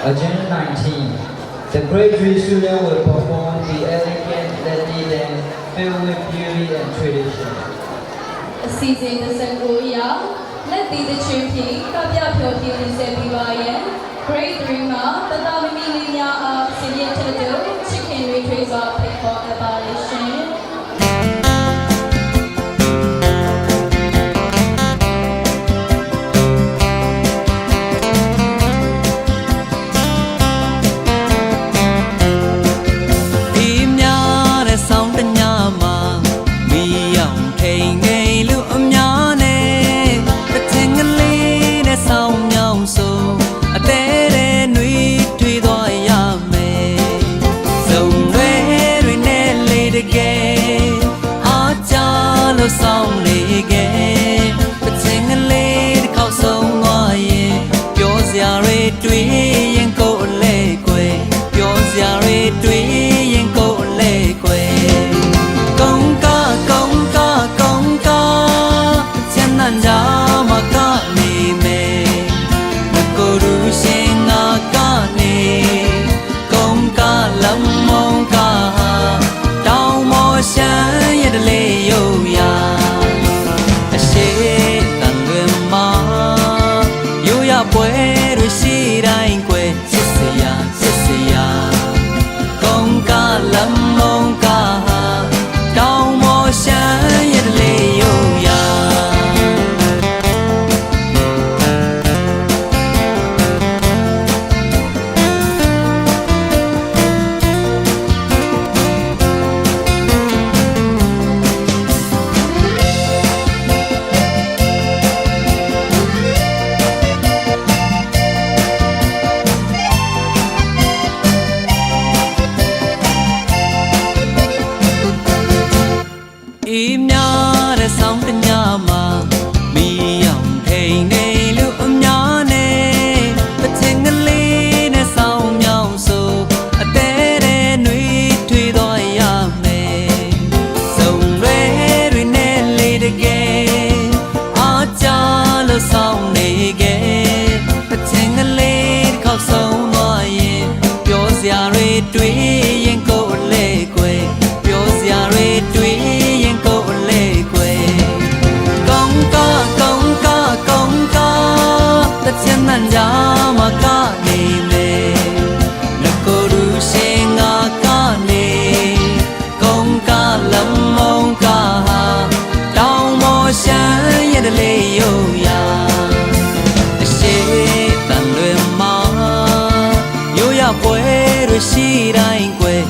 Agenda 19. The great Jewish student will perform the elegant Lady dance filled with beauty and tradition. အစီအစဉ်29ရာလက်သေးတဲ့ချင်းဖြင့်ကပြဖြောပြတင်ဆက်ပေးပါရန် Grade 3မှာတသားမမီလေးများအားစီရင်ထက်တို့ချစ်ခင်တွေထွေးစွာဖိတ်ခေါ်အပ်ပါလိမ့်ရှင်ဆောင်လေခဲ့ပချင်းကလေးတစ်ခေါက်ဆုံးသွားရင်ပြောစရာတွေတွေးရင်ကိုယ်လဲကွယ်ပြောစရာတွေတွေးရင်ကိုယ်လဲကွယ်ကုန်းကားကုန်းကားကုန်းကားချမ်းသာကြမှာကနေမယ်မကိုရူရှင်ငါကနေကုန်းကားလမ်းမုံကားတောင်းမောရှမ်းရတဲ့လေယုံပွဲတွေရှိတိုင်းကွယ်စစ်စရာစစ်စရာကုန်းကားလမ်းမုံကားတောင်းမောရှမ်းရတဲ့လေယုံရာအေးများတဲ့ဆောင်းတညမှာမီးရောင်ထိန်နေလူအများနဲ့ပချင်းကလေးနဲ့ဆောင်းမြောင်ဆိုအသေးတဲ့နှွေးထွေးသွားရမယ်စုံရဲတွေနဲ့လေးတကယ်အားကြလို့ဆောင်းနေခဲ့ပချင်းကလေးတစ်ခေါက်ဆုံးသွားရင်ပြောစရာတွေတွေးရင်ကိုယ်လဲကွယ်ပြောစရာတွေတွေးချမ်းသာကြမှာကနေမယ်လကိုရူရှင်ငါကနေကုန်းကားလမ်းမုံကားတောင်းမောရှမ်းရတဲ့လေယုံရာအရှိတန်လွင်မှာရိုးရပွဲတွေရှိတိုင်းကွယ်